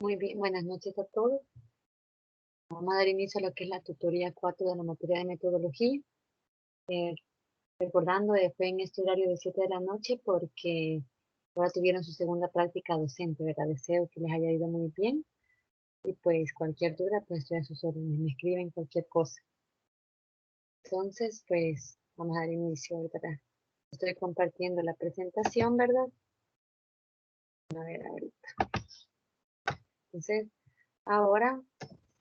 Muy bien, buenas noches a todos. Vamos a dar inicio a lo que es la tutoría 4 de la materia de metodología. Eh, Recordando, fue en este horario de 7 de la noche porque ahora tuvieron su segunda práctica docente, ¿verdad? Deseo que les haya ido muy bien y pues cualquier duda, pues estoy a sus órdenes, me escriben cualquier cosa. Entonces, pues vamos a dar inicio, ¿verdad? Estoy compartiendo la presentación, ¿verdad? A ver, ahorita. Entonces, ahora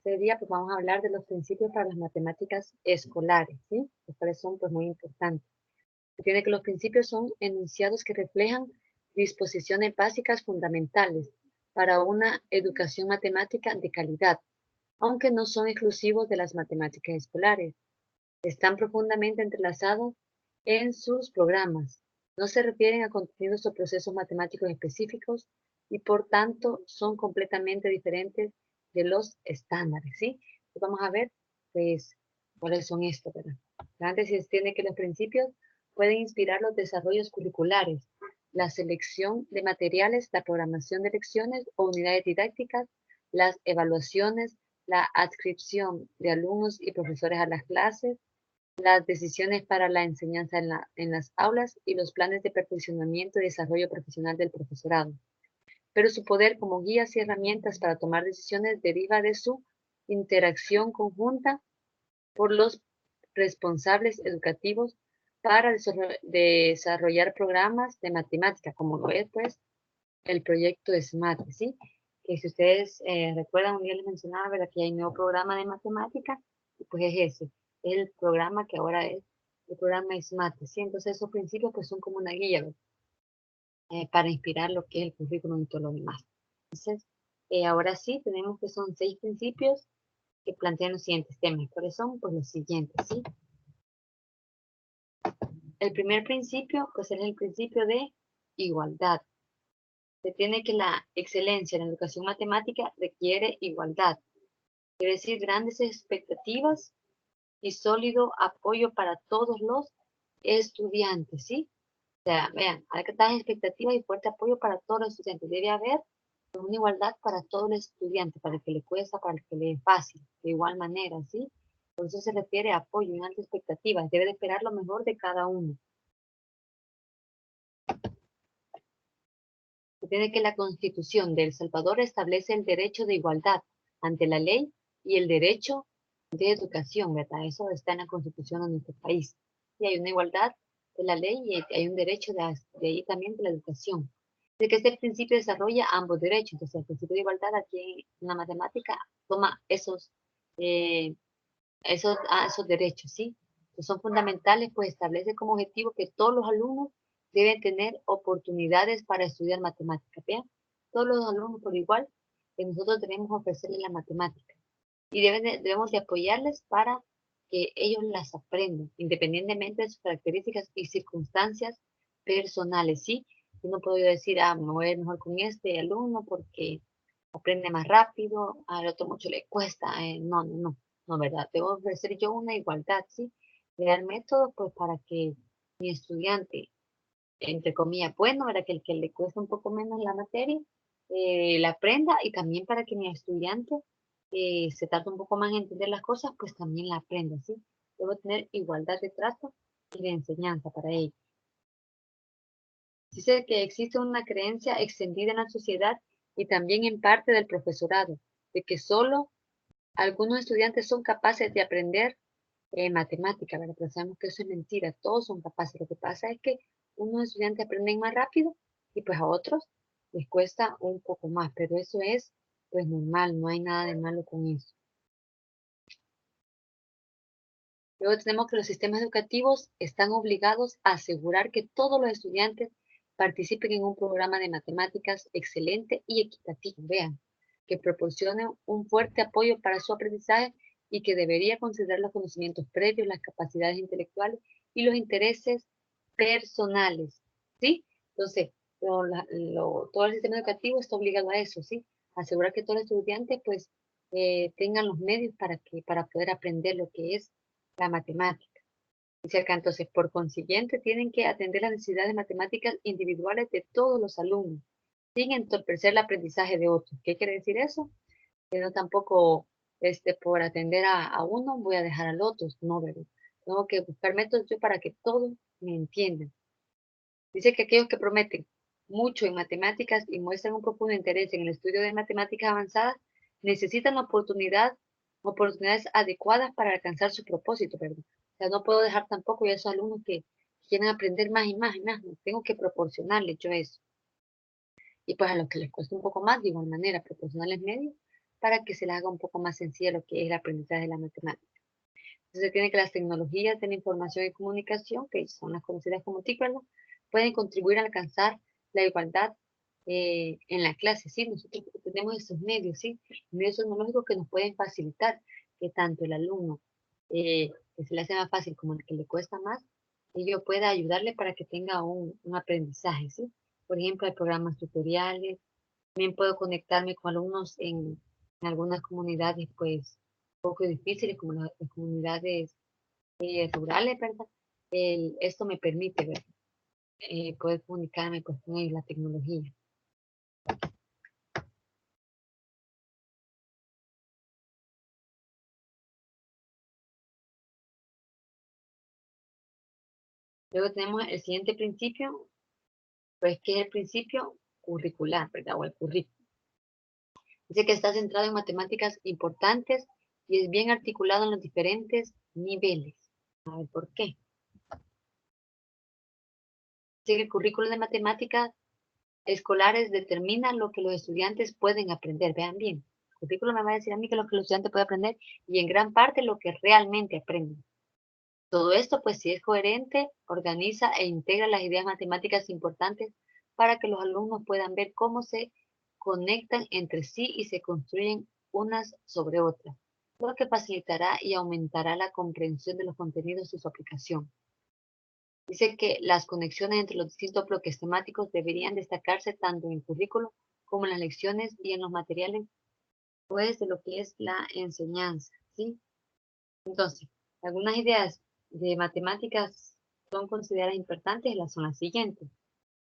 sería, pues vamos a hablar de los principios para las matemáticas escolares, ¿sí? Los cuales son, pues, muy importantes. Tiene que los principios son enunciados que reflejan disposiciones básicas fundamentales para una educación matemática de calidad, aunque no son exclusivos de las matemáticas escolares. Están profundamente entrelazados en sus programas. No se refieren a contenidos o procesos matemáticos específicos y por tanto son completamente diferentes de los estándares, ¿sí? Pues vamos a ver, pues, cuáles son estos, ¿verdad? Antes se tiene que los principios pueden inspirar los desarrollos curriculares, la selección de materiales, la programación de lecciones o unidades didácticas, las evaluaciones, la adscripción de alumnos y profesores a las clases, las decisiones para la enseñanza en las aulas y los planes de perfeccionamiento y desarrollo profesional del profesorado. Pero su poder como guías y herramientas para tomar decisiones deriva de su interacción conjunta por los responsables educativos para desarrollar programas de matemática, como lo es pues el proyecto SMAT, ¿sí? Que si ustedes recuerdan, un día les mencionaba, ¿verdad? Que hay un nuevo programa de matemática, y pues es ese, es el programa que ahora es el programa SMAT, ¿sí? Entonces esos principios pues son como una guía, ¿verdad? Para inspirar lo que es el currículum y todo lo demás. Entonces, ahora sí, tenemos que son 6 principios que plantean los siguientes temas. ¿Cuáles son? Pues los siguientes, ¿sí? El primer principio, pues es el principio de igualdad. Se tiene que la excelencia en la educación matemática requiere igualdad, es decir, grandes expectativas y sólido apoyo para todos los estudiantes, ¿sí? O sea, vean, hay que dar expectativas y fuerte apoyo para todos los estudiantes. Debe haber una igualdad para todos los estudiantes, para el que le cuesta, para el que le es fácil, de igual manera, ¿sí? Por eso se refiere a apoyo y altas expectativas. Debe de esperar lo mejor de cada uno. Se tiene que la Constitución de El Salvador establece el derecho de igualdad ante la ley y el derecho de educación, ¿verdad? Eso está en la Constitución de nuestro país. Y hay una igualdad de la ley y hay un derecho de ahí también de la educación. De que este principio desarrolla ambos derechos. Entonces, el principio de igualdad aquí en la matemática toma esos derechos, ¿sí? Que son fundamentales, pues establece como objetivo que todos los alumnos deben tener oportunidades para estudiar matemáticas, ¿vean? Todos los alumnos por igual, que nosotros debemos ofrecerles la matemática y debemos de apoyarles para que ellos las aprendan, independientemente de sus características y circunstancias personales, ¿sí? Yo no puedo decir, me voy a ir mejor con este alumno porque aprende más rápido, al otro mucho le cuesta, no, ¿verdad? Debo ofrecer yo una igualdad, ¿sí? Crear métodos, pues, para que mi estudiante, entre comillas, bueno, para que el que le cuesta un poco menos la materia, la aprenda y también para que mi estudiante se tarde un poco más en entender las cosas, pues también la aprenda, ¿sí? Debo tener igualdad de trato y de enseñanza para ello. Dice que existe una creencia extendida en la sociedad y también en parte del profesorado, de que solo algunos estudiantes son capaces de aprender matemática, ¿verdad? Pero sabemos que eso es mentira, todos son capaces. Lo que pasa es que unos estudiantes aprenden más rápido y pues a otros les cuesta un poco más, pero eso es pues normal, no hay nada de malo con eso. Luego tenemos que los sistemas educativos están obligados a asegurar que todos los estudiantes participen en un programa de matemáticas excelente y equitativo, vean, que proporcione un fuerte apoyo para su aprendizaje y que debería considerar los conocimientos previos, las capacidades intelectuales y los intereses personales, ¿sí? Entonces, todo el sistema educativo está obligado a eso, ¿sí? Asegurar que todos los estudiantes, pues, tengan los medios para poder aprender lo que es la matemática. Dice acá, entonces, por consiguiente, tienen que atender las necesidades matemáticas individuales de todos los alumnos. sin entorpecer el aprendizaje de otros. ¿Qué quiere decir eso? Que no tampoco por atender a uno voy a dejar al otro, no, ¿verdad? Tengo que buscar métodos yo para que todos me entiendan. Dice que aquellos que prometen mucho en matemáticas y muestran un profundo interés en el estudio de matemáticas avanzadas necesitan oportunidades adecuadas para alcanzar su propósito, ¿verdad? O sea, no puedo dejar tampoco a esos alumnos que quieren aprender más y más y más, no, tengo que proporcionarles yo eso. Y pues a los que les cuesta un poco más, de igual manera, proporcionarles medios para que se les haga un poco más sencillo lo que es el aprendizaje de la matemática. Entonces, se tiene que las tecnologías de la información y comunicación, que son las conocidas como TIC, ¿verdad? Pueden contribuir a alcanzar la igualdad en la clase, ¿sí? Nosotros tenemos esos medios, ¿sí? Medios tecnológicos que nos pueden facilitar que tanto el alumno que se le hace más fácil como el que le cuesta más, yo pueda ayudarle para que tenga un aprendizaje, ¿sí? Por ejemplo, hay programas tutoriales, también puedo conectarme con alumnos en algunas comunidades, pues, un poco difíciles, como las comunidades rurales, ¿verdad? Esto me permite, ¿verdad? Poder comunicarme pues, con ellos, la tecnología. Luego tenemos el siguiente principio, pues, que es el principio curricular, ¿verdad? O el currículo. Dice que está centrado en matemáticas importantes y es bien articulado en los diferentes niveles. A ver, ¿por qué? Dice que el currículo de matemáticas escolares determina lo que los estudiantes pueden aprender. Vean bien, el currículo me va a decir a mí que lo que los estudiantes pueden aprender y en gran parte lo que realmente aprenden. Todo esto, pues, si es coherente, organiza e integra las ideas matemáticas importantes para que los alumnos puedan ver cómo se conectan entre sí y se construyen unas sobre otras, lo que facilitará y aumentará la comprensión de los contenidos y su aplicación. Dice que las conexiones entre los distintos bloques temáticos deberían destacarse tanto en el currículo como en las lecciones y en los materiales, pues, de lo que es la enseñanza, ¿sí? Entonces, algunas ideas de matemáticas son consideradas importantes, son las siguientes,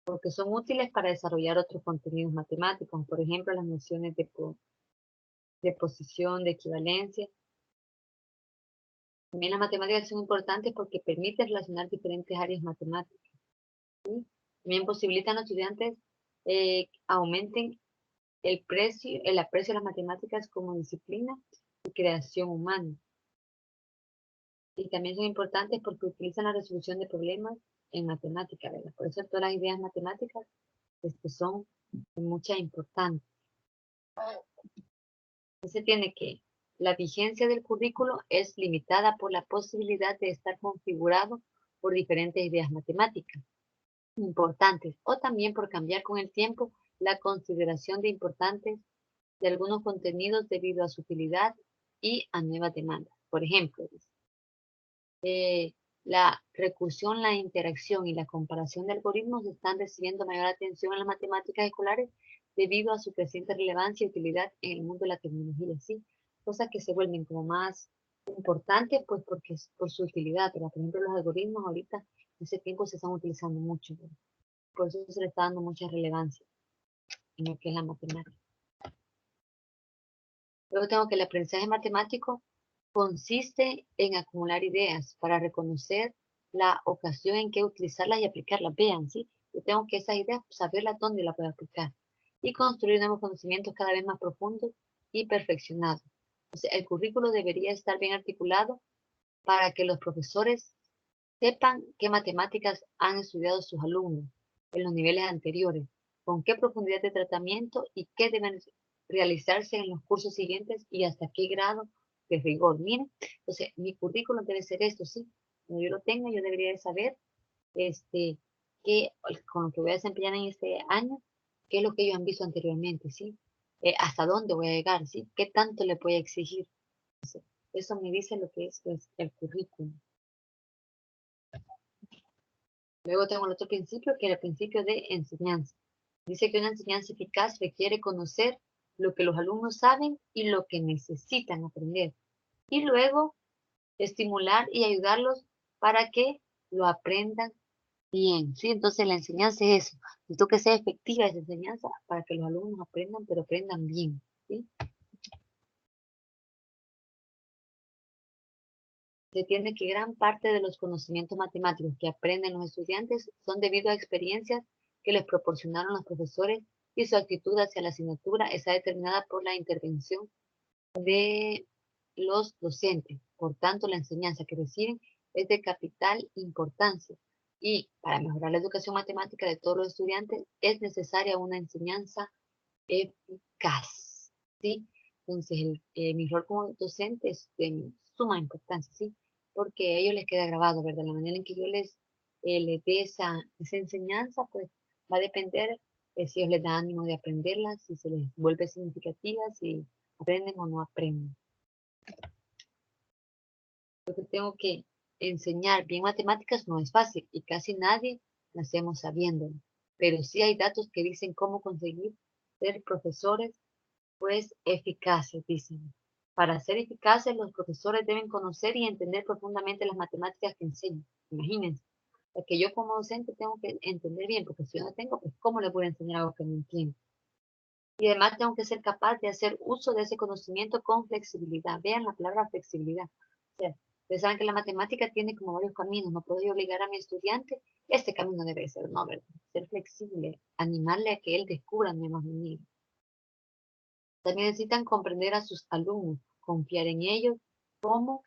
porque son útiles para desarrollar otros contenidos matemáticos, por ejemplo, las nociones de posición, de equivalencia. También las matemáticas son importantes porque permiten relacionar diferentes áreas matemáticas. También posibilitan a los estudiantes aumenten el aprecio a las matemáticas como disciplina y creación humana. Y también son importantes porque utilizan la resolución de problemas en matemática, ¿verdad? Por eso todas las ideas matemáticas son de mucha importancia. Se tiene que la vigencia del currículo es limitada por la posibilidad de estar configurado por diferentes ideas matemáticas importantes o también por cambiar con el tiempo la consideración de importantes de algunos contenidos debido a su utilidad y a nuevas demandas. Por ejemplo, eh, la recursión, la interacción y la comparación de algoritmos están recibiendo mayor atención en las matemáticas escolares debido a su creciente relevancia y utilidad en el mundo de la tecnología, ¿sí? Cosas que se vuelven como más importantes, pues porque es por su utilidad, pero por ejemplo los algoritmos ahorita, en ese tiempo se están utilizando mucho, ¿verdad? Por eso se le está dando mucha relevancia en lo que es la matemática. Luego tengo que el aprendizaje matemático consiste en acumular ideas para reconocer la ocasión en que utilizarlas y aplicarlas. Vean, ¿sí? Yo tengo que esas ideas saberlas dónde las puedo aplicar y construir nuevos conocimientos cada vez más profundos y perfeccionados. O sea, el currículo debería estar bien articulado para que los profesores sepan qué matemáticas han estudiado sus alumnos en los niveles anteriores, con qué profundidad de tratamiento y qué deben realizarse en los cursos siguientes y hasta qué grado de rigor. Miren, entonces mi currículum debe ser esto, ¿sí? Cuando yo lo tenga, yo debería de saber qué, con lo que voy a desempeñar en este año, qué es lo que ellos han visto anteriormente, ¿sí? Hasta dónde voy a llegar, ¿sí? ¿Qué tanto le voy a exigir? Eso me dice lo que es pues, el currículum. Luego tengo el otro principio, que es el principio de enseñanza. Dice que una enseñanza eficaz requiere conocer lo que los alumnos saben y lo que necesitan aprender. Y luego estimular y ayudarlos para que lo aprendan Bien, sí, entonces la enseñanza es eso. Necesito que sea efectiva esa enseñanza para que los alumnos aprendan, pero aprendan bien, ¿sí? Se entiende que gran parte de los conocimientos matemáticos que aprenden los estudiantes son debido a experiencias que les proporcionaron los profesores y su actitud hacia la asignatura está determinada por la intervención de los docentes. Por tanto, la enseñanza que reciben es de capital importancia y para mejorar la educación matemática de todos los estudiantes es necesaria una enseñanza eficaz, ¿sí? Entonces, mi rol como docente es de suma importancia, ¿sí? Porque a ellos les queda grabado, ¿verdad? La manera en que yo les dé esa enseñanza, pues va a depender si ellos les da ánimo de aprenderla, si se les vuelve significativa, si aprenden o no aprenden. Lo que tengo que enseñar bien matemáticas no es fácil y casi nadie nacemos sabiéndolo, pero sí hay datos que dicen cómo conseguir ser profesores pues eficaces, dicen. Para ser eficaces, los profesores deben conocer y entender profundamente las matemáticas que enseñan. Imagínense, que yo como docente tengo que entender bien, porque si yo no tengo, pues ¿cómo le voy a enseñar algo que no entiendo? Y además tengo que ser capaz de hacer uso de ese conocimiento con flexibilidad. Vean la palabra flexibilidad. O sea, ustedes saben que la matemática tiene como varios caminos. No puedo yo obligar a mi estudiante, este camino debe ser, no, ¿verdad? Ser flexible, animarle a que él descubra nuevas maneras. También necesitan comprender a sus alumnos, confiar en ellos como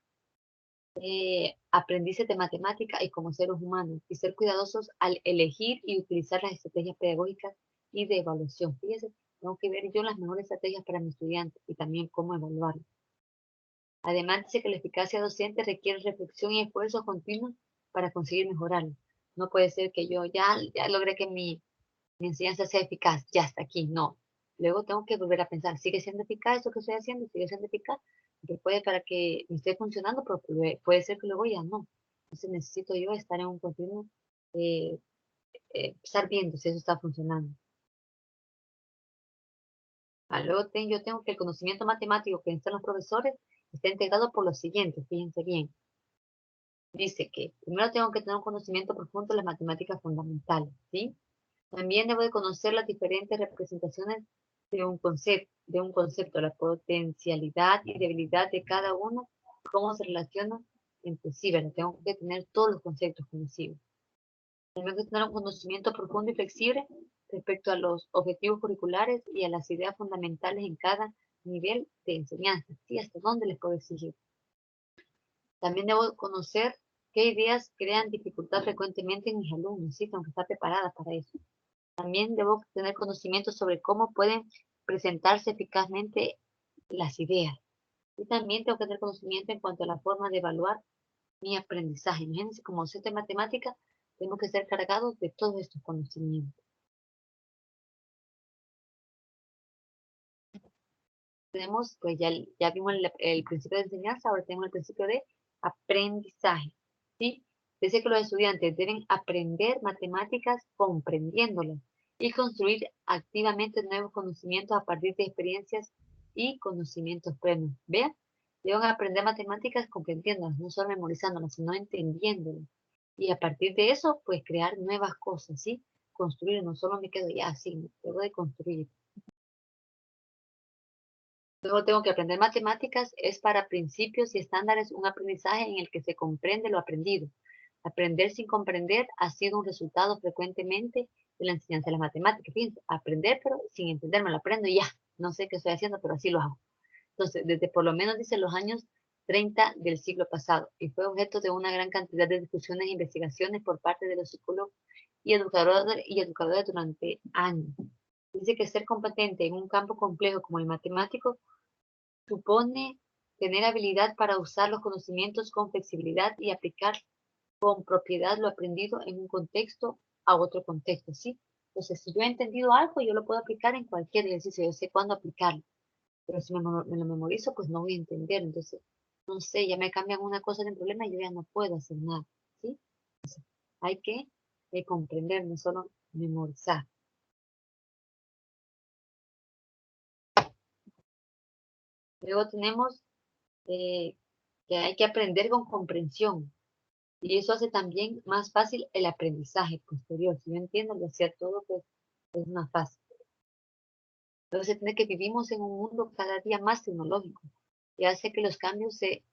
aprendices de matemática y como seres humanos, y ser cuidadosos al elegir y utilizar las estrategias pedagógicas y de evaluación. Fíjense, tengo que ver yo las mejores estrategias para mi estudiante y también cómo evaluarlo. Además, dice que la eficacia docente requiere reflexión y esfuerzos continuos para conseguir mejorarlo. No puede ser que yo ya logré que mi enseñanza sea eficaz, ya está aquí, no. Luego tengo que volver a pensar, ¿sigue siendo eficaz esto que estoy haciendo? ¿Sigue siendo eficaz? Porque puede para que me esté funcionando, pero puede ser que luego ya no. Entonces necesito yo estar en un continuo, eh, estar viendo si eso está funcionando. Luego yo tengo que el conocimiento matemático que necesitan los profesores está integrado por lo siguiente, fíjense bien. Dice que primero tengo que tener un conocimiento profundo de las matemáticas fundamentales, ¿sí? También debo de conocer las diferentes representaciones de un concepto, la potencialidad y debilidad de cada uno, cómo se relacionan entre sí, ¿verdad? Tengo que tener todos los conceptos conocidos. Tengo que tener un conocimiento profundo y flexible respecto a los objetivos curriculares y a las ideas fundamentales en cada nivel de enseñanza, ¿sí? Hasta dónde les puedo exigir. También debo conocer qué ideas crean dificultad frecuentemente en mis alumnos, ¿sí? Tengo que estar preparada para eso. También debo tener conocimiento sobre cómo pueden presentarse eficazmente las ideas. Y también tengo que tener conocimiento en cuanto a la forma de evaluar mi aprendizaje. Imagínense, como docente de matemática, tengo que ser cargado de todos estos conocimientos. Tenemos, pues ya vimos el principio de enseñanza, ahora tenemos el principio de aprendizaje. ¿Sí? Dice que los estudiantes deben aprender matemáticas comprendiéndolas y construir activamente nuevos conocimientos a partir de experiencias y conocimientos previos. Vean, deben aprender matemáticas comprendiéndolas, no solo memorizándolas, sino entendiéndolas. Y a partir de eso, pues crear nuevas cosas, ¿sí? Construir, no solo me quedo ya así, debo de construir. Luego tengo que aprender matemáticas, es para principios y estándares un aprendizaje en el que se comprende lo aprendido. Aprender sin comprender ha sido un resultado frecuentemente de la enseñanza de las matemáticas. Fíjense, aprender pero sin entender, me lo aprendo y ya. No sé qué estoy haciendo, pero así lo hago. Entonces, desde por lo menos dice los años 30 del siglo pasado y fue objeto de una gran cantidad de discusiones e investigaciones por parte de los psicólogos y educadores durante años. Dice que ser competente en un campo complejo como el matemático supone tener habilidad para usar los conocimientos con flexibilidad y aplicar con propiedad lo aprendido en un contexto a otro contexto, ¿sí? Entonces, si yo he entendido algo, yo lo puedo aplicar en cualquier ejercicio, yo sé cuándo aplicarlo, pero si me lo memorizo, pues no voy a entender, entonces, no sé, ya me cambian una cosa de un problema y yo ya no puedo hacer nada, ¿sí? Hay que comprender, no solo memorizar. Luego tenemos eh, que hay que aprender con comprensión. Y eso hace también más fácil el aprendizaje posterior. Si yo entiendo y hacer todo, pues es más fácil. Entonces, entiende que vivimos en un mundo cada día más tecnológico y hace que los cambios se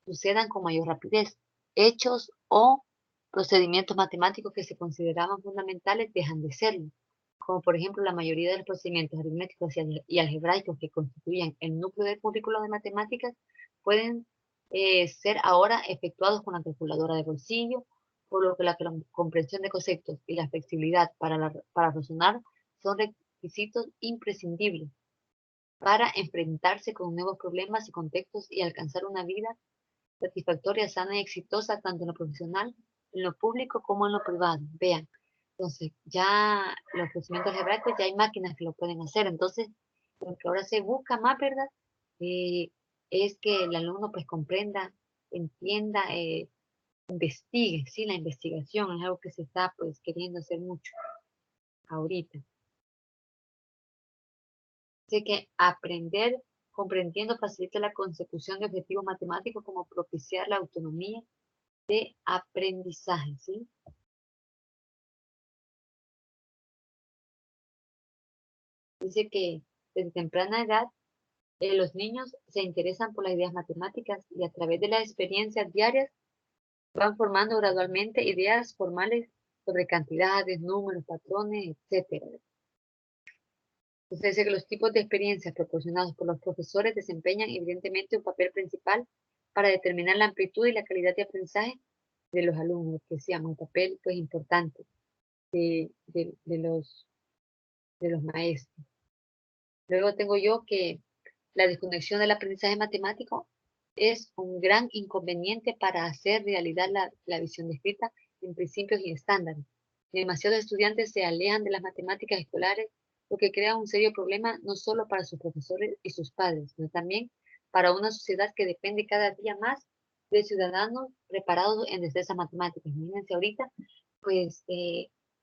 sucedan con mayor rapidez. Hechos o procedimientos matemáticos que se consideraban fundamentales dejan de serlo, como por ejemplo la mayoría de los procedimientos aritméticos y algebraicos que constituían el núcleo del currículo de matemáticas pueden ser ahora efectuados con la calculadora de bolsillo, por lo que la comprensión de conceptos y la flexibilidad para razonar son requisitos imprescindibles para enfrentarse con nuevos problemas y contextos y alcanzar una vida satisfactoria, sana y exitosa, tanto en lo profesional, en lo público como en lo privado. Vean, entonces ya los procedimientos algebraicos ya hay máquinas que lo pueden hacer. Entonces, lo que ahora se busca más, ¿verdad? Eh, es que el alumno pues comprenda, entienda, investigue, ¿sí? La investigación es algo que se está pues queriendo hacer mucho ahorita. Así que aprender comprendiendo facilita la consecución de objetivos matemáticos como propiciar la autonomía de aprendizaje, ¿sí? Dice que desde temprana edad los niños se interesan por las ideas matemáticas y a través de las experiencias diarias van formando gradualmente ideas formales sobre cantidades, números, patrones, etcétera. Entonces dice que los tipos de experiencias proporcionados por los profesores desempeñan evidentemente un papel principal para determinar la amplitud y la calidad de aprendizaje de los alumnos, que sea un papel pues importante de, de, de los, de los maestros. Luego tengo yo que la desconexión del aprendizaje matemático es un gran inconveniente para hacer realidad la visión descrita en principios y estándares. Demasiados estudiantes se alejan de las matemáticas escolares, lo que crea un serio problema no solo para sus profesores y sus padres, sino también para una sociedad que depende cada día más de ciudadanos preparados en destrezas matemáticas. Imagínense ahorita, pues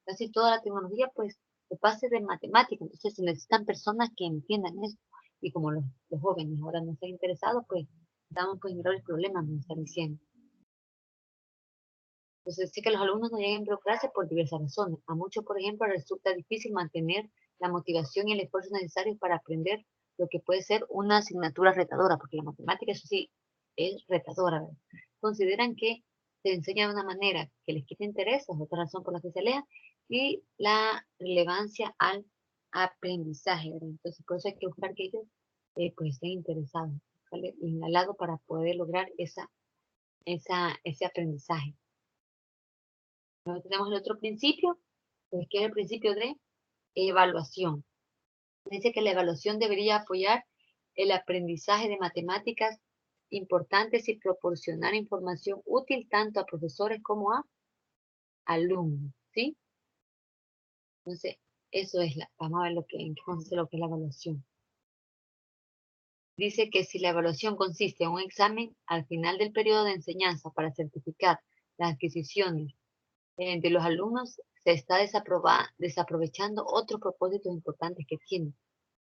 casi toda la tecnología pues se pase de matemáticas, entonces se necesitan personas que entiendan esto y como los jóvenes ahora no están interesados, pues estamos pues en graves problemas, me están diciendo. Entonces sí que los alumnos no llegan a involucrarse por diversas razones. A muchos, por ejemplo, les resulta difícil mantener la motivación y el esfuerzo necesarios para aprender lo que puede ser una asignatura retadora, porque la matemática, eso sí, es retadora, ¿verdad? Consideran que se enseña de una manera que les quita interés, es otra razón por la que se alejan, y la relevancia al aprendizaje, ¿verdad? Entonces, por eso hay que buscar que ellos pues estén interesados, ¿vale? En al lado para poder lograr ese aprendizaje. Luego tenemos el otro principio, pues, que es el principio de evaluación. Dice que la evaluación debería apoyar el aprendizaje de matemáticas importantes y proporcionar información útil tanto a profesores como a alumnos, ¿sí? Entonces, eso es vamos a ver en qué consiste lo que es la evaluación. Dice que si la evaluación consiste en un examen al final del periodo de enseñanza para certificar las adquisiciones de los alumnos, se está desaprovechando otros propósitos importantes que tiene,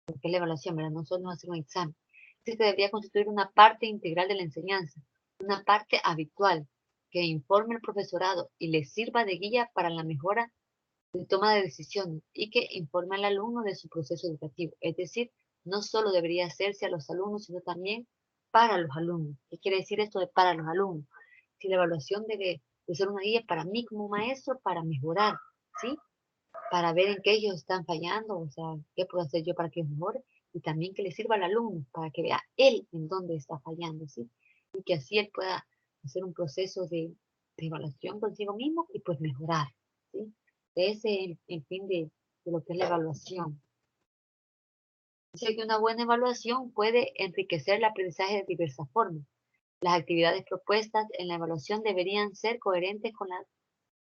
porque es la evaluación, ¿verdad? No solo hacer un examen. Sí, se debería constituir una parte integral de la enseñanza, una parte habitual que informe al profesorado y le sirva de guía para la mejora de toma de decisiones y que informe al alumno de su proceso educativo. Es decir, no solo debería hacerse a los alumnos, sino también para los alumnos. ¿Qué quiere decir esto de para los alumnos? Si la evaluación debe de ser una guía para mí como maestro para mejorar, ¿sí? Para ver en qué ellos están fallando, o sea, qué puedo hacer yo para que ellos mejoren, y también que le sirva al alumno para que vea él en dónde está fallando, ¿sí? Y que así él pueda hacer un proceso de evaluación consigo mismo y pues mejorar, ¿sí? Ese es el fin de lo que es la evaluación. Dice que una buena evaluación puede enriquecer el aprendizaje de diversas formas. Las actividades propuestas en la evaluación deberían ser coherentes con las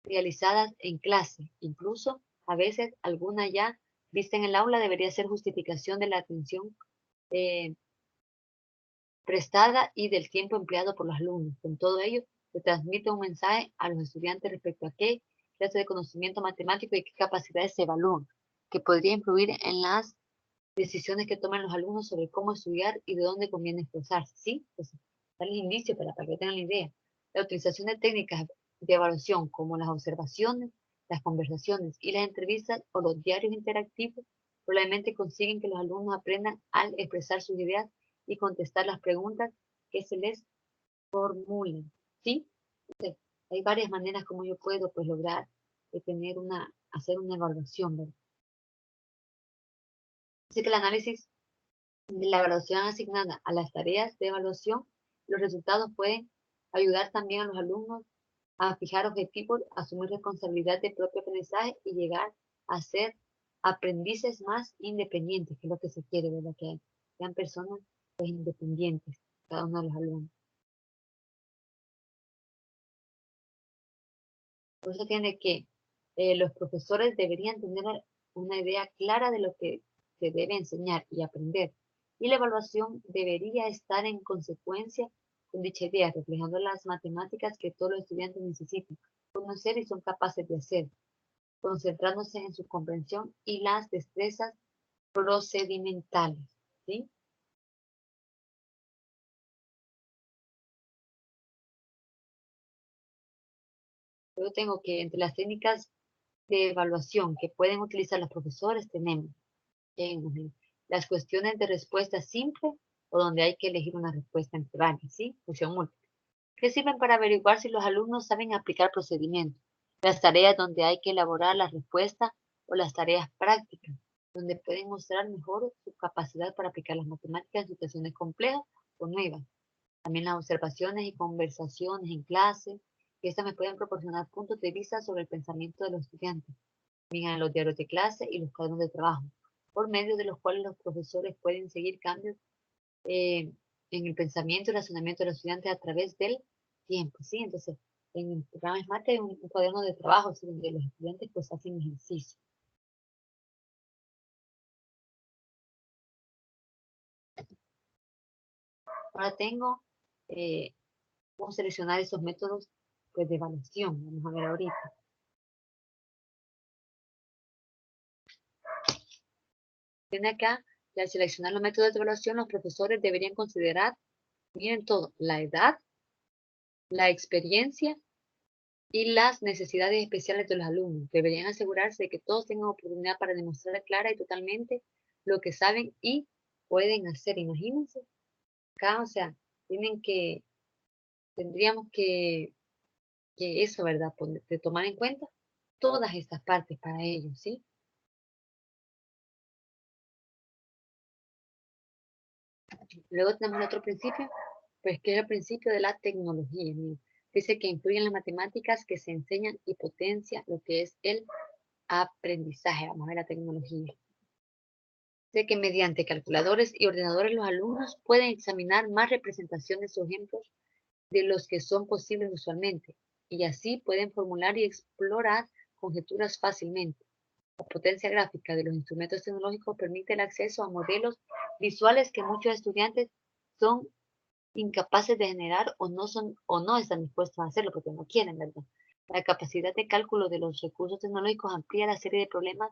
realizadas en clase. Incluso, a veces, alguna ya vista en el aula debería ser justificación de la atención eh, prestada y del tiempo empleado por los alumnos. Con todo ello, se transmite un mensaje a los estudiantes respecto a qué clase de conocimiento matemático y qué capacidades se evalúan, que podría influir en las decisiones que toman los alumnos sobre cómo estudiar y de dónde conviene esforzarse, ¿sí? Pues, darles indicio para que tengan la idea. La utilización de técnicas de evaluación, como las observaciones, las conversaciones y las entrevistas o los diarios interactivos, probablemente consiguen que los alumnos aprendan al expresar sus ideas y contestar las preguntas que se les formulen, ¿sí? Entonces, hay varias maneras como yo puedo, pues, lograr hacer una evaluación, ¿verdad? Así que el análisis de la evaluación asignada a las tareas de evaluación, los resultados pueden ayudar también a los alumnos a fijar objetivos, asumir responsabilidad de propio aprendizaje y llegar a ser aprendices más independientes, que es lo que se quiere, ¿verdad? Que sean personas, pues, independientes, cada uno de los alumnos. Por eso tiene que los profesores deberían tener una idea clara de lo que se debe enseñar y aprender. Y la evaluación debería estar en consecuencia con dicha idea, reflejando las matemáticas que todos los estudiantes necesitan conocer y son capaces de hacer, concentrándose en su comprensión y las destrezas procedimentales, ¿sí? Yo tengo que entre las técnicas de evaluación que pueden utilizar los profesores tenemos en las cuestiones de respuesta simple o donde hay que elegir una respuesta entre varias, ¿sí? Función múltiple, que sirven para averiguar si los alumnos saben aplicar procedimientos. Las tareas donde hay que elaborar la respuesta o las tareas prácticas, donde pueden mostrar mejor su capacidad para aplicar las matemáticas en situaciones complejas o nuevas. También las observaciones y conversaciones en clase, que estas me pueden proporcionar puntos de vista sobre el pensamiento de los estudiantes. También en los diarios de clase y los cuadernos de trabajo, por medio de los cuales los profesores pueden seguir cambios eh, en el pensamiento y razonamiento de los estudiantes a través del tiempo, ¿sí? Entonces, en el programa SMART hay un cuaderno de trabajo, ¿sí? Donde los estudiantes pues hacen ejercicio. Ahora tengo eh, cómo seleccionar esos métodos pues, de evaluación. Vamos a ver ahorita. Tiene acá que al seleccionar los métodos de evaluación, los profesores deberían considerar, miren todo, la edad, la experiencia y las necesidades especiales de los alumnos. Deberían asegurarse de que todos tengan oportunidad para demostrar clara y totalmente lo que saben y pueden hacer. Imagínense, acá, o sea, tienen que, tendríamos que eso, ¿verdad? De tomar en cuenta todas estas partes para ellos, ¿sí? Luego tenemos el otro principio, pues que es el principio de la tecnología. Miren. Dice que influyen las matemáticas que se enseñan y potencia lo que es el aprendizaje. Vamos a ver la tecnología. De que mediante calculadores y ordenadores los alumnos pueden examinar más representaciones o ejemplos de los que son posibles usualmente, y así pueden formular y explorar conjeturas fácilmente. La potencia gráfica de los instrumentos tecnológicos permite el acceso a modelos visuales que muchos estudiantes son incapaces de generar o no están dispuestos a hacerlo porque no quieren, ¿verdad? La capacidad de cálculo de los recursos tecnológicos amplía la serie de problemas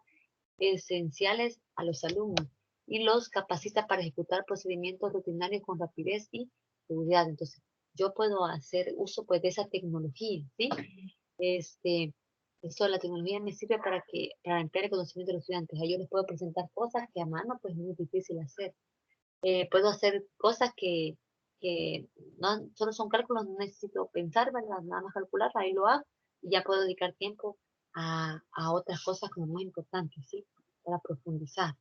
esenciales a los alumnos y los capacita para ejecutar procedimientos rutinarios con rapidez y seguridad. Entonces, yo puedo hacer uso pues de esa tecnología, ¿sí? Este, eso, la tecnología me sirve para ampliar el conocimiento de los estudiantes. A ellos les puedo presentar cosas que a mano pues es muy difícil hacer. Puedo hacer cosas que no solo son cálculos, no necesito pensar, ¿verdad? Nada más calcular, ahí lo hago y ya puedo dedicar tiempo a otras cosas como muy importantes, ¿sí? Para profundizar.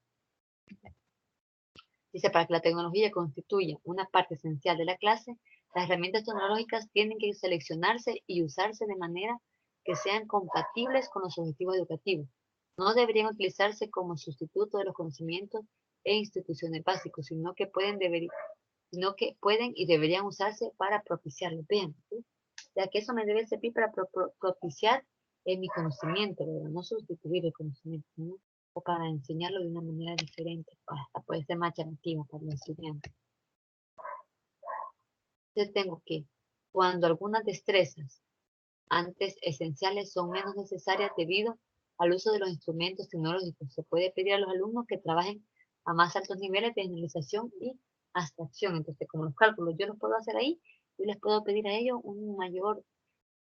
Dice, para que la tecnología constituya una parte esencial de la clase, las herramientas tecnológicas tienen que seleccionarse y usarse de manera que sean compatibles con los objetivos educativos. No deberían utilizarse como sustituto de los conocimientos e instituciones básicos, sino que pueden y deberían usarse para propiciarlos. Vean, ¿sí? O sea, que eso me debe servir para propiciar mi conocimiento, ¿verdad? No sustituir el conocimiento, ¿no? O para enseñarlo de una manera diferente, hasta puede ser más llamativa para los estudiantes. Entonces tengo que, cuando algunas destrezas antes esenciales son menos necesarias debido al uso de los instrumentos tecnológicos, se puede pedir a los alumnos que trabajen a más altos niveles de generalización y abstracción. Entonces, como los cálculos yo los puedo hacer ahí, yo les puedo pedir a ellos un mayor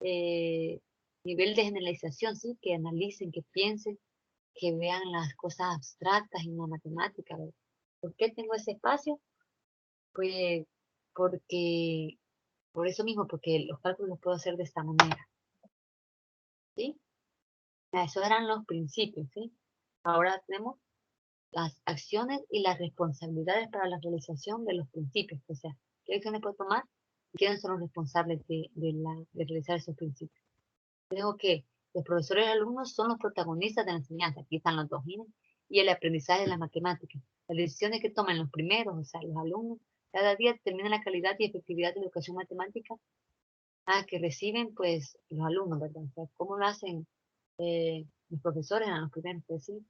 eh, nivel de generalización, ¿sí? Que analicen, que piensen, que vean las cosas abstractas en la matemática, ¿verdad? ¿Por qué tengo ese espacio? Pues porque, por eso mismo, porque los cálculos los puedo hacer de esta manera, ¿sí? Esos eran los principios, ¿sí? Ahora tenemos las acciones y las responsabilidades para la realización de los principios. O sea, ¿qué acciones puedo tomar? ¿Quiénes son los responsables de realizar esos principios? Tengo que los profesores y alumnos son los protagonistas de la enseñanza. Aquí están los dos, miren. Y el aprendizaje de las matemáticas. Las decisiones que toman los primeros, o sea, los alumnos, cada día determinan la calidad y efectividad de la educación matemática que reciben, pues, los alumnos, ¿verdad? O sea, cómo lo hacen los profesores a los primeros, pues sí.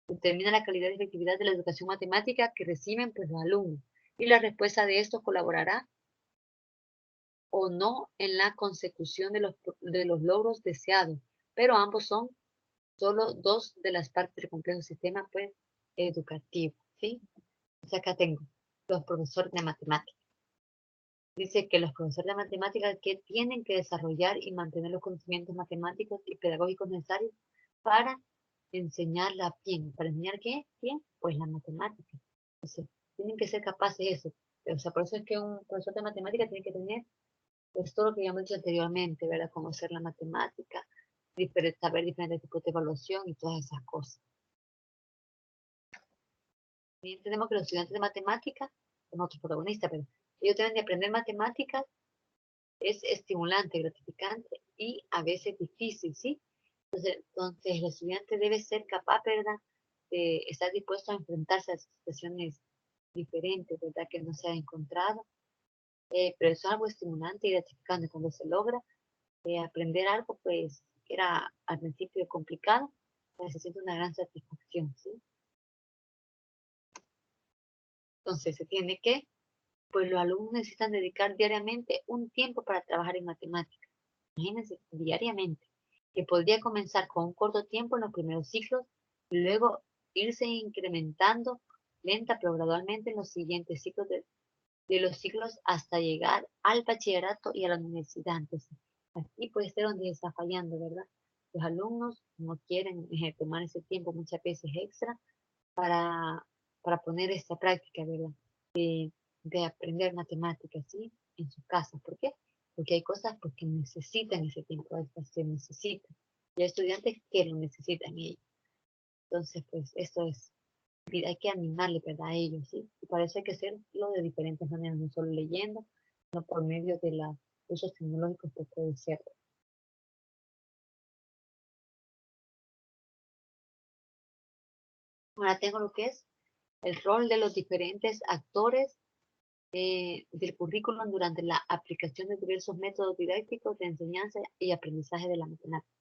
Determina la calidad y efectividad de la educación matemática que reciben, pues, los alumnos. Y la respuesta de estos colaborará o no en la consecución de los logros deseados, pero ambos son solo dos de las partes del complejo sistema pues, educativo. ¿Sí? O sea, acá tengo los profesores de matemáticas. Dice que los profesores de matemáticas que tienen que desarrollar y mantener los conocimientos matemáticos y pedagógicos necesarios para enseñarla bien. ¿Para enseñar qué? Bien, pues la matemática. Entonces, tienen que ser capaces de eso. O sea, por eso es que un profesor de matemáticas tiene que tener pues todo lo que ya hemos dicho anteriormente, ¿verdad? Conocer la matemática, saber diferentes tipos de evaluación y todas esas cosas. Bien, tenemos que los estudiantes de matemáticas son otros protagonistas, pero ellos deben de aprender matemáticas, es estimulante, gratificante y a veces difícil, ¿sí? Entonces el estudiante debe ser capaz, ¿verdad? De estar dispuesto a enfrentarse a situaciones diferentes, ¿verdad? Que no se ha encontrado, pero es algo estimulante y gratificante cuando se logra aprender algo, pues, que era al principio complicado, pues se siente una gran satisfacción, ¿sí? Entonces se tiene que, pues los alumnos necesitan dedicar diariamente un tiempo para trabajar en matemáticas. Imagínense, diariamente, que podría comenzar con un corto tiempo en los primeros ciclos y luego irse incrementando lenta pero gradualmente en los siguientes ciclos de los ciclos hasta llegar al bachillerato y a la universidad. Entonces, aquí puede ser donde está fallando, ¿verdad? Los alumnos no quieren tomar ese tiempo muchas veces extra para, para poner esta práctica, ¿verdad? De aprender matemáticas, ¿sí? En su casa. ¿Por qué? Porque hay cosas pues, que necesitan ese tiempo, se necesitan. Y hay estudiantes que lo necesitan ellos. Entonces, pues, esto es hay que animarle, ¿verdad? A ellos, ¿sí? Y para eso hay que hacerlo de diferentes maneras, no solo leyendo, sino por medio de los usos tecnológicos que puede ser. Ahora tengo lo que es el rol de los diferentes actores del currículum durante la aplicación de diversos métodos didácticos de enseñanza y aprendizaje de la matemática.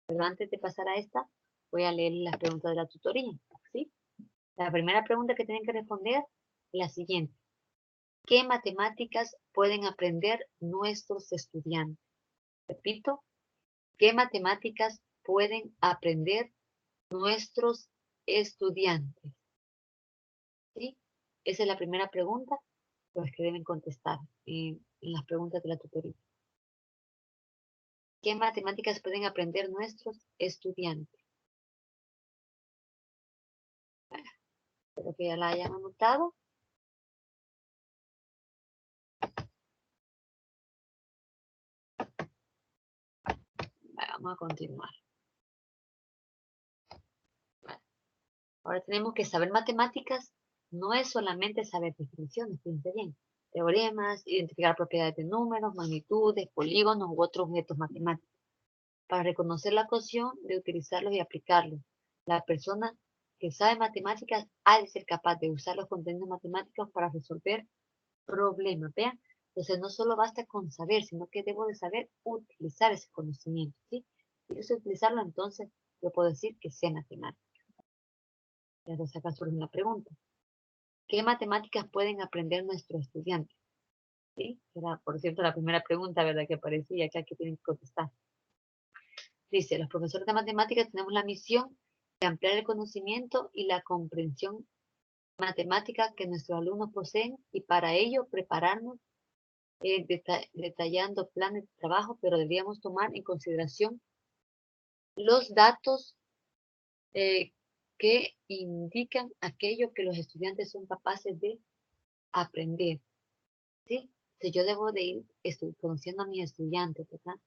Pero antes de pasar a esta, voy a leer las preguntas de la tutoría, ¿sí? La primera pregunta que tienen que responder es la siguiente. ¿Qué matemáticas pueden aprender nuestros estudiantes? Repito, ¿qué matemáticas pueden aprender nuestros estudiantes? ¿Sí? Esa es la primera pregunta, pues que deben contestar en las preguntas de la tutoría. ¿Qué matemáticas pueden aprender nuestros estudiantes? Bueno, espero que ya la hayan anotado. Bueno, vamos a continuar. Bueno, ahora tenemos que saber matemáticas no es solamente saber definiciones, fíjense bien, teoremas, identificar propiedades de números, magnitudes, polígonos u otros objetos matemáticos. Para reconocer la ecuación, de utilizarlos y aplicarlos. La persona que sabe matemáticas ha de ser capaz de usar los contenidos matemáticos para resolver problemas. Vean, entonces no solo basta con saber, sino que debo de saber utilizar ese conocimiento. ¿Sí? Si yo sé utilizarlo, entonces yo puedo decir que sé matemáticas. Y entonces acá surge una pregunta. ¿Qué matemáticas pueden aprender nuestros estudiantes? ¿Sí? Era, por cierto, la primera pregunta, ¿verdad? Que aparecía acá que tienen que contestar. Dice, los profesores de matemáticas tenemos la misión de ampliar el conocimiento y la comprensión matemática que nuestros alumnos poseen y para ello prepararnos detallando planes de trabajo, pero deberíamos tomar en consideración los datos que indican aquello que los estudiantes son capaces de aprender, ¿sí? Entonces yo debo de ir conociendo a mis estudiantes, ¿verdad?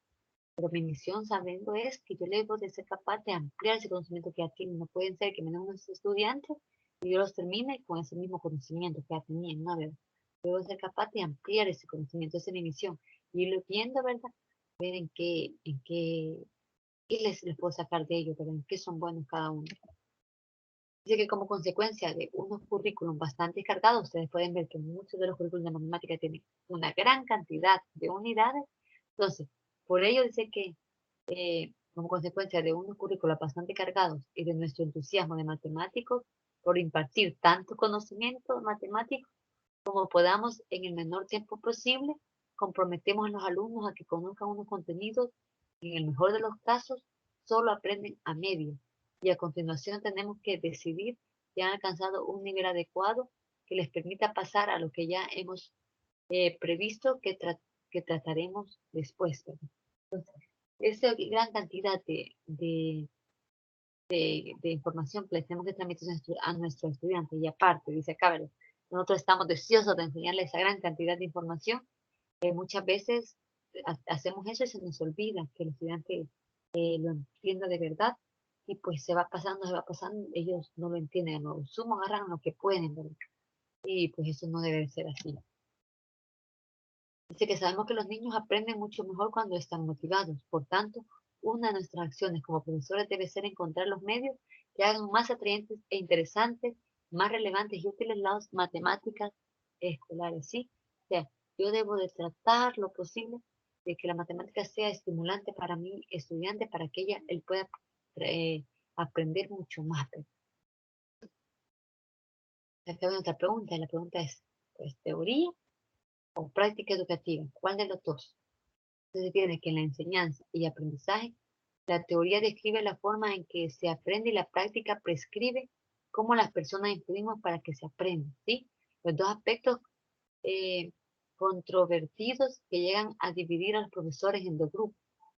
Pero mi misión sabiendo es que yo debo de ser capaz de ampliar ese conocimiento que ya tienen. No pueden ser que me den unos estudiantes y yo los termine con ese mismo conocimiento que ya tenían, ¿no? ¿Verdad? Debo ser capaz de ampliar ese conocimiento, esa es mi misión. Y irlo viendo, ¿verdad? Ver qué les puedo sacar de ellos, ¿verdad? En qué son buenos cada uno. Dice que como consecuencia de unos currículum bastante cargados, ustedes pueden ver que muchos de los currículums de matemática tienen una gran cantidad de unidades. Entonces, por ello dice que como consecuencia de unos currículos bastante cargados y de nuestro entusiasmo de matemáticos por impartir tanto conocimiento matemático como podamos en el menor tiempo posible, comprometemos a los alumnos a que conozcan unos contenidos que en el mejor de los casos solo aprenden a medio. Y a continuación tenemos que decidir si han alcanzado un nivel adecuado que les permita pasar a lo que ya hemos previsto que trataremos después, ¿verdad? Entonces, esa gran cantidad de información que les tenemos que transmitir a nuestros estudiantes. Y aparte, dice acá, ¿verdad? Nosotros estamos deseosos de enseñarles esa gran cantidad de información. Muchas veces hacemos eso y se nos olvida que el estudiante lo entienda de verdad. Y pues se va pasando, ellos no lo entienden, no lo sumo, agarran lo que pueden, ¿verdad? Y pues eso no debe ser así. Dice que sabemos que los niños aprenden mucho mejor cuando están motivados. Por tanto, una de nuestras acciones como profesores debe ser encontrar los medios que hagan más atrayentes e interesantes, más relevantes y útiles las matemáticas escolares. ¿Sí? O sea, yo debo de tratar lo posible de que la matemática sea estimulante para mi estudiante, para que él pueda eh, aprender mucho más. Acá hay otra pregunta, y la pregunta es, pues, ¿teoría o práctica educativa? ¿Cuál de los dos? Se tiene que en la enseñanza y aprendizaje, la teoría describe la forma en que se aprende y la práctica prescribe cómo las personas influimos para que se aprenda, ¿sí? Los dos aspectos eh, controvertidos que llegan a dividir a los profesores en dos grupos,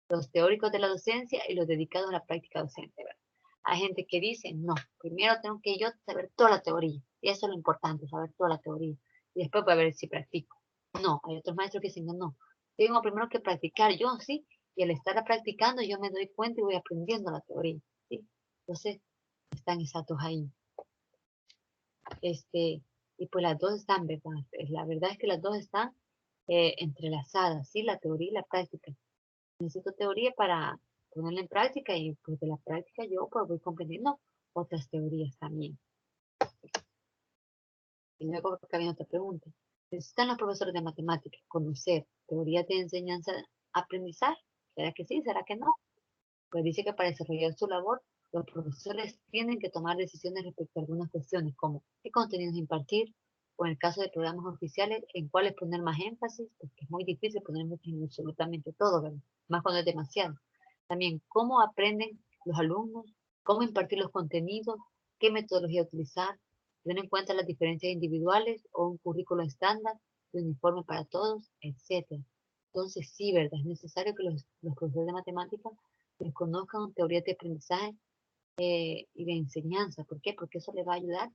los teóricos de la docencia y los dedicados a la práctica docente, ¿verdad? Hay gente que dice, no, primero tengo que yo saber toda la teoría, y eso es lo importante, saber toda la teoría, y después voy a ver si practico. No, hay otros maestros que dicen, no, no, tengo primero que practicar yo, ¿sí? Y al estar practicando yo me doy cuenta y voy aprendiendo la teoría, ¿sí? Entonces, están exactos ahí. Y pues las dos están, ¿verdad? La verdad es que las dos están entrelazadas, ¿sí? La teoría y la práctica. Necesito teoría para ponerla en práctica y pues de la práctica yo pues voy comprendiendo otras teorías también. Y luego acá viene otra pregunta. ¿Necesitan los profesores de matemáticas conocer teorías de enseñanza-aprendizaje? ¿Será que sí? ¿Será que no? Pues dice que para desarrollar su labor, los profesores tienen que tomar decisiones respecto a algunas cuestiones como qué contenidos impartir, o en el caso de programas oficiales, en cuáles poner más énfasis, porque es muy difícil poner mucho en absolutamente todo, ¿verdad? Más cuando es demasiado. También cómo aprenden los alumnos, cómo impartir los contenidos, qué metodología utilizar, tener en cuenta las diferencias individuales o un currículo estándar, uniforme para todos, etcétera. Entonces, sí, ¿verdad? Es necesario que los profesores de matemáticas conozcan teorías de aprendizaje y de enseñanza. ¿Por qué? Porque eso le va a ayudar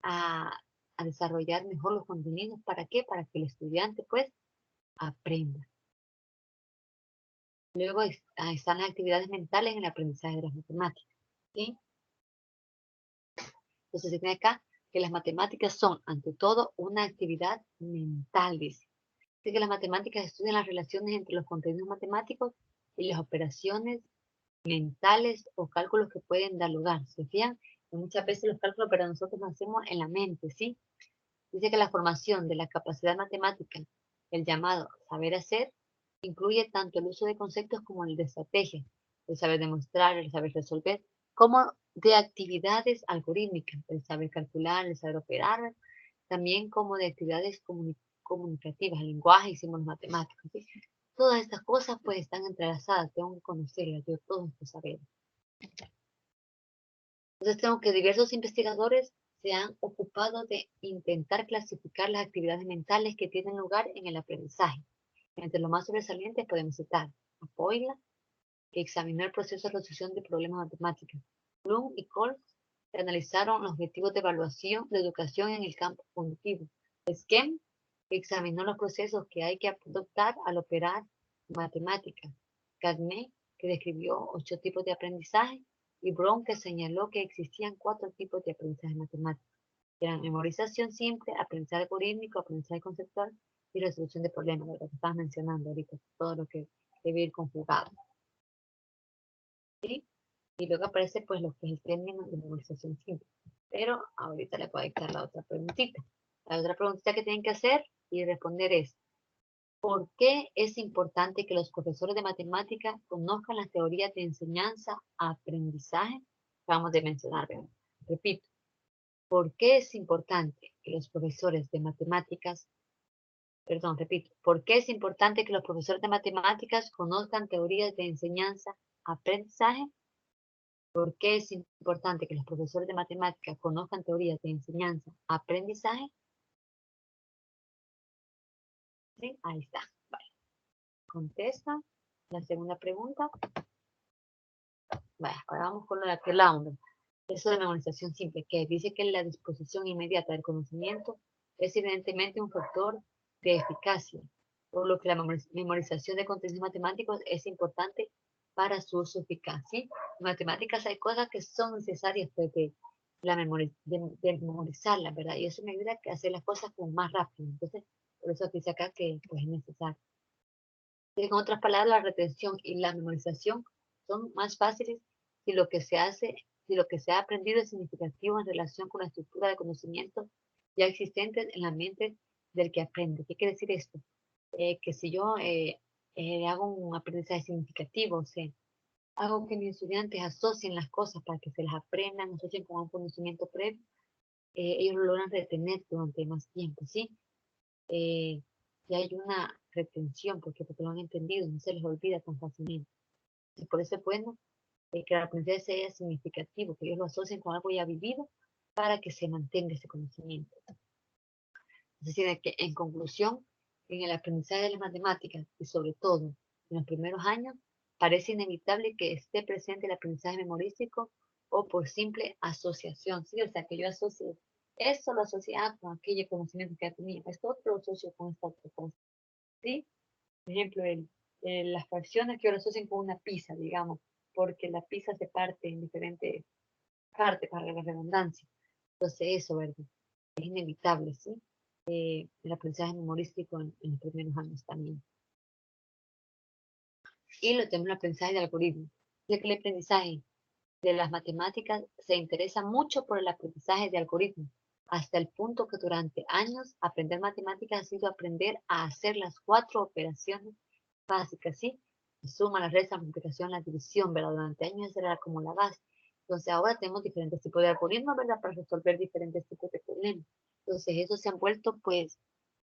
a, a desarrollar mejor los contenidos. ¿Para qué? Para que el estudiante, pues, aprenda. Luego están las actividades mentales en el aprendizaje de las matemáticas. ¿Sí? Entonces, se tiene acá que las matemáticas son, ante todo, una actividad mental, dice. Así que las matemáticas estudian las relaciones entre los contenidos matemáticos y las operaciones mentales o cálculos que pueden dar lugar. ¿Se fijan? Muchas veces los cálculos para nosotros los hacemos en la mente, ¿sí? Dice que la formación de la capacidad matemática, el llamado saber hacer, incluye tanto el uso de conceptos como el de estrategia, el saber demostrar, el saber resolver, como de actividades algorítmicas, el saber calcular, el saber operar, también como de actividades comunicativas, el lenguaje y símbolos matemáticos, ¿sí? Todas estas cosas pues están entrelazadas, tengo que conocerlas, yo todos estos saberes. Entonces tengo que diversos investigadores se han ocupado de intentar clasificar las actividades mentales que tienen lugar en el aprendizaje. Entre los más sobresalientes podemos citar a Poila, que examinó el proceso de resolución de problemas matemáticos. Bloom y Kolb, que analizaron los objetivos de evaluación de educación en el campo cognitivo. Skem, que examinó los procesos que hay que adoptar al operar matemáticas. Cagney, que describió 8 tipos de aprendizaje, y Brown, que señaló que existían 4 tipos de aprendizaje matemático. Eran memorización simple, aprendizaje algorítmico, aprendizaje conceptual y resolución de problemas, lo que estás mencionando ahorita, todo lo que debe ir conjugado. ¿Sí? Y luego aparece pues lo que es el término de memorización simple. Pero ahorita le puedo dictar la otra preguntita. La otra preguntita que tienen que hacer y responder es, ¿por qué es importante que los profesores de matemáticas conozcan las teorías de enseñanza-aprendizaje que acabamos de mencionar? Repito, ¿por qué es importante que los profesores de matemáticas, repito, ¿por qué es importante que los profesores de matemáticas conozcan teorías de enseñanza-aprendizaje? ¿Por qué es importante que los profesores de matemáticas conozcan teorías de enseñanza-aprendizaje? ¿Sí? Ahí está. Vale. Contesta la segunda pregunta. Vale, ahora vamos con la que hablábamos. Eso de memorización simple, que dice que la disposición inmediata del conocimiento es evidentemente un factor de eficacia, por lo que la memorización de contenidos matemáticos es importante para su uso eficaz. ¿Sí? En matemáticas hay cosas que son necesarias pues, de memorizarlas, ¿verdad? Y eso me ayuda a hacer las cosas como más rápido. Entonces, por eso dice acá que pues, es necesario. En otras palabras, la retención y la memorización son más fáciles si lo que se hace, si lo que se ha aprendido es significativo en relación con la estructura de conocimiento ya existentes en la mente del que aprende. ¿Qué quiere decir esto? Que si yo hago un aprendizaje significativo, o sea, hago que mis estudiantes asocien las cosas para que se las aprendan, asocien con un conocimiento previo, ellos lo logran retener durante más tiempo, ¿sí? Y hay una retención porque lo han entendido, no se les olvida tan fácilmente. Y por eso es bueno que el aprendizaje sea significativo, que ellos lo asocien con algo ya vivido para que se mantenga ese conocimiento. Es decir, que en conclusión, en el aprendizaje de las matemáticas y sobre todo en los primeros años, parece inevitable que esté presente el aprendizaje memorístico o por simple asociación, ¿sí? O sea, que yo asocie esto lo asociaba con aquello conocimiento que ya tenía, esto otro lo asocio con esta otra cosa, ¿sí? Por ejemplo, las fracciones que yo lo asocien con una pizza, digamos, porque la pizza se parte en diferentes partes para la redundancia. Entonces, eso, ¿verdad? Es inevitable, ¿sí? El aprendizaje memorístico en los primeros años también. Y lo tenemos el aprendizaje de algoritmos. Ya que el aprendizaje de las matemáticas se interesa mucho por el aprendizaje de algoritmos, hasta el punto que durante años aprender matemáticas ha sido aprender a hacer las 4 operaciones básicas, ¿sí? La suma, la resta, la multiplicación, la división, ¿verdad? Durante años era como la base. Entonces ahora tenemos diferentes tipos de algoritmos, ¿verdad? Para resolver diferentes tipos de problemas. Entonces eso se han vuelto, pues,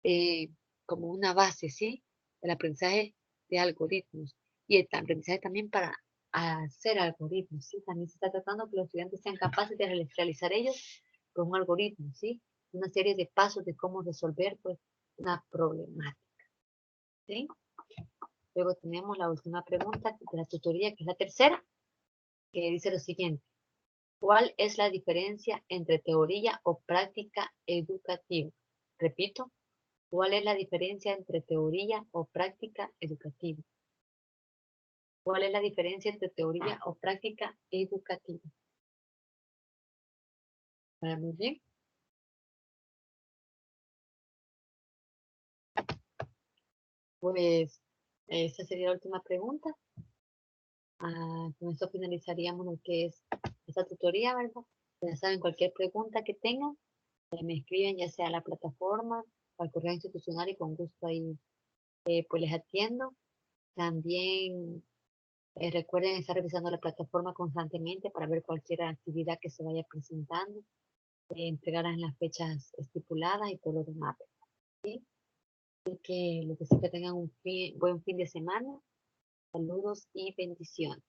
eh, como una base, ¿sí? El aprendizaje de algoritmos. Y el aprendizaje también para hacer algoritmos, ¿sí? También se está tratando que los estudiantes sean capaces de realizar ellos con un algoritmo, ¿sí? Una serie de pasos de cómo resolver, pues, una problemática, ¿sí? Luego tenemos la última pregunta de la tutoría, que es la tercera, que dice lo siguiente. ¿Cuál es la diferencia entre teoría o práctica educativa? Repito, ¿cuál es la diferencia entre teoría o práctica educativa? ¿Cuál es la diferencia entre teoría o práctica educativa? Muy bien. Pues esa sería la última pregunta. Con esto finalizaríamos lo que es esta tutoría, ¿verdad? Ya saben, cualquier pregunta que tengan, me escriben ya sea a la plataforma o al correo institucional y con gusto ahí pues les atiendo. También recuerden estar revisando la plataforma constantemente para ver cualquier actividad que se vaya presentando, entregarlas en las fechas estipuladas y todo lo demás, ¿sí? Así que lo que sí que tengan un buen fin de semana. Saludos y bendiciones.